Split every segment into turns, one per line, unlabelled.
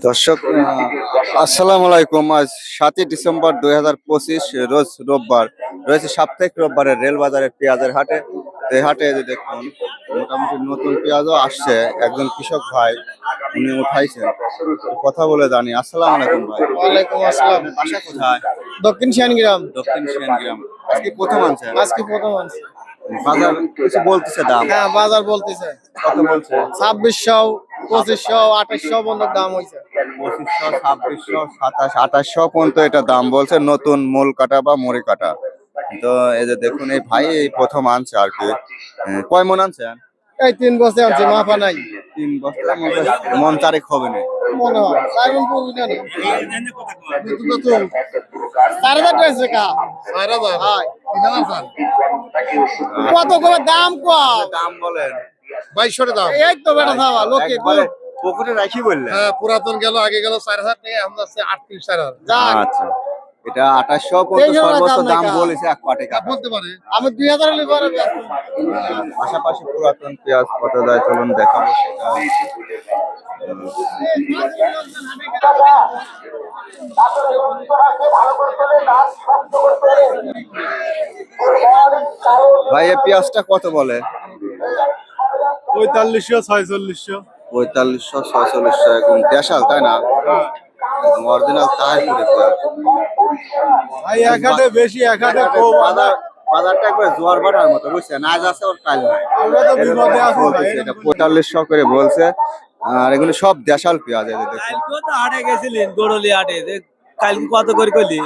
দর্শক আসসালামু আলাইকুম। আজ 7ই ডিসেম্বর 2025 রোজ রোববার রয়েছে সাপ্তাহিক রোববারের রেল বাজারের পেঁয়াজের হাটে। তো এই হাটে যে দেখুন মোটামুটি নতুন পেঁয়াজও আসছে। একজন কৃষক ভাই উনি উঠাইছেন, কথা বলে জানি। আসসালামু আলাইকুম ভাই।
ওয়ালাইকুম আসসালাম।
বাসা কোথায়?
দক্ষিণ শিয়ানগ্রাম।
দক্ষিণ সেনগ্রাম। আজকে প্রথম আনছেন?
আজকে প্রথম আনছি।
বাজার কিছু বলতেছে দাম?
হ্যাঁ, বাজার বলতেছে
কত বলছে?
2600, 2500, 2800 পর্যন্ত দাম হয়েছে।
2500, 2600, 27, 2800 পর্যন্ত এটা দাম বলছে, নতুন মূল কাটা বা মুড়ি কাটা। তো এই যে দেখুন এই ভাই এই প্রথম আনছে আর কি। কয় মন আনছেন?
এই 3 বছর আনছি, মাফা নাই।
3 বস্তা মন চারেক হবে না
মনে হয় 4 মন পড়বে না। নতুন 4000 টাকা আছে কা 4000। হ্যাঁ, কত করে দাম কত?
দাম বলেন।
2200 দাম। এই তো বেটা খাওয়া লোকে
একবারে পুকুরে রাখি বললেন?
হ্যাঁ, পুরাতন গেল, আগে গেল 4000 টাকা, এখন যাচ্ছে 38,000। যাক,
আচ্ছা, এটা 2800 পর্যন্ত সর্বোচ্চ দাম বলেছে এক পাটে কাটা।
বলতে পারে আমি 2000 হলে পরে ব্যস্ত।
পাশাপাশি পুরাতন পেঁয়াজ কত দেয় চলুন দেখাবো সেটা। ভাই এই পেঁয়াজটা কত বলে?
4500, 4600।
4500, 4600 একদম দেশাল, তাই না? একদম অরিজিনাল তাহিরপুরের পেঁয়াজ।
ভাই এক হাতে বেশি, এক হাতে কম।
বাজারটা একবার জোয়ার ভাটার মতো, বুঝছেন? আজ আছে ওর কাল নাই।
আমরা তো বিপদে আছি ভাই।
এটা 4500 করে বলছে। আর এগুলো সব দেশাল পেঁয়াজ। এই যে দেখুন
কালকেও তো হাটে গেছিলেন, গরলি হাটে। কালকে কত করে কইলি?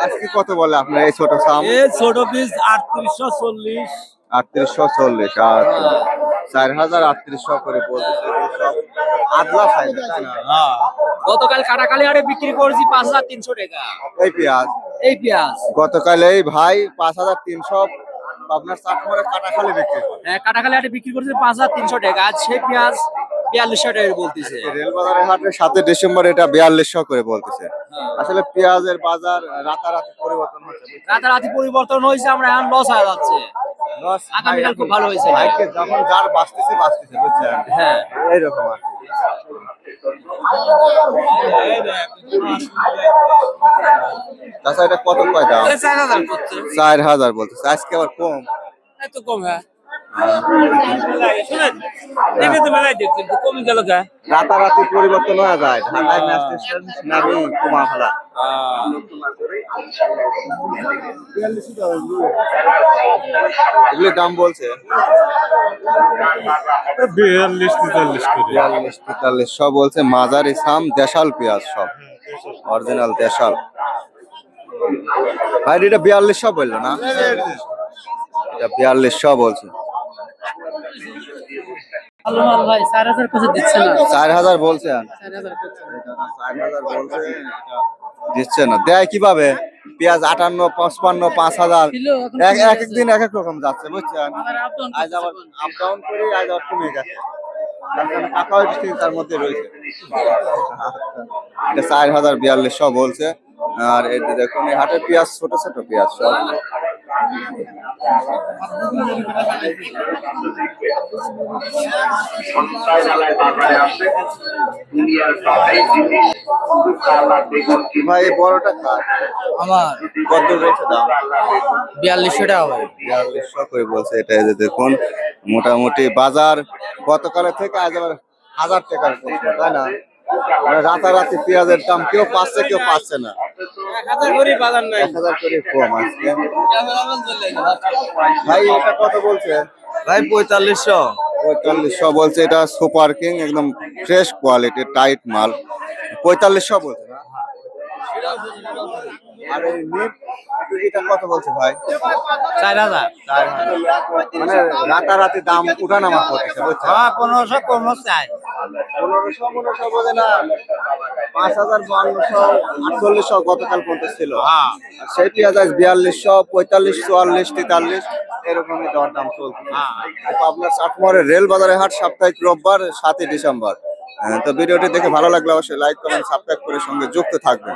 আজকে কত বলে আপনার এই ছোট সাম?
এ ছোট পিস 3840।
3840। আচ্ছা, 4000 3800 করে বলতেছে। সব আদলা সাইজ, তাই না?
গতকাল কাটাকালি হাটে বিক্রি করেছি 5300 টাকা
এই পেঁয়াজ
এই পেঁয়াজ।
গতকাল এই ভাই 5300 আপনার চাটমোড়ে কাটাখালি বিক্রি করে।
হ্যাঁ, কাটাকালি হাটে বিক্রি করেছি 5300 টাকা। আজ সেই পেঁয়াজ 4200 টাকা বলতেছে।
রেলবাজারের হাটে 7 ডিসেম্বর এটা 4200 করে বলতেছে। আসলে পেঁয়াজের বাজার রাতারাতি পরিবর্তন হচ্ছে।
রাতারাতি পরিবর্তন হয়েছে, আমরা এখন লস হয়ে যাচ্ছে। আগামীকাল খুব ভালো হয়েছে।
ভাইকে যখন যার বাঁচতেছে বুঝছেন?
হ্যাঁ,
এইরকম আর কি। তাছাড়া এটা কত কয় দাম?
4000 করছে।
4000 বলতেছে। আজকে আবার কম।
এত কম? হ্যাঁ, শুনেন দেখে তো মেলায় দেখছেন তো কমে গেল কা।
রাতারাতি পরিবর্তন হয়ে যায়। ঢাকায় ম্যাচ স্টেশন নামি কমা ফেলা। এগুলোর দাম বলছে
42, 43 করে।
42, 43 সব বলছে। মাঝারি সাম দেশাল পেঁয়াজ, সব অরিজিনাল দেশাল। ভাই এটা 4200 বললো না? এটা 4200 বলছে।
ভালো মাল ভাই, 4000 কিছু দিচ্ছে না।
4000 বলছে।
4000 করছে।
4000 বলছে, এটা দিচ্ছে না। দেয় কিভাবে? পেঁয়াজ 58, 55, 5000 এক এক দিন এক এক রকম যাচ্ছে, বুঝছেন? আজ আবার আপ ডাউন করে, আজ আবার কমে গেছে। তার কারণে কাকাও তার মধ্যে রয়েছে। এটা 4000, 4200 বলছে। আর এই যে দেখুন এই হাটের পেঁয়াজ ছোট ছোট পেঁয়াজ সব। ভাই এই বড়টা কার?
আমার
কত বলছে দাম?
4200 টাকা ভাই।
4200 করে বলছে। এটা এই যে দেখুন মোটামুটি বাজার গতকালের থেকে আজ আবার 1000 টাকার কমছে, তাই না? মানে রাতারাতি পেঁয়াজের দাম কেউ পাচ্ছে কেউ পাচ্ছে না।
1000 করে বাজার নাই।
1000 করে কম আজকে। ভাই এটা কত বলছে?
ভাই 4500।
4500 বলছে। এটা সুপার কিং, একদম ফ্রেশ কোয়ালিটি, টাইট মাল। 4500 বলছে না? আর এই নিট এটা কত বলছে ভাই?
4000।
4000। মানে রাতারাতি দাম উঠানামা করতেছে, বুঝছেন?
হ্যাঁ, 1500 কম চাই।
1500 বলে না, 5000, 5200, 4800 গতকাল পর্যন্ত ছিল।
হ্যাঁ,
আর সেই পেঁয়াজ আজ 4200, 45, 44, 43 এরকমই দরদাম চলছে। তো আপনার চাটমোহরের রেল বাজারের হাট সাপ্তাহিক রোববার 7ই ডিসেম্বর। তো ভিডিওটি দেখে ভালো লাগলে অবশ্যই লাইক কমেন্ট সাবস্ক্রাইব করে সঙ্গে যুক্ত থাকবেন।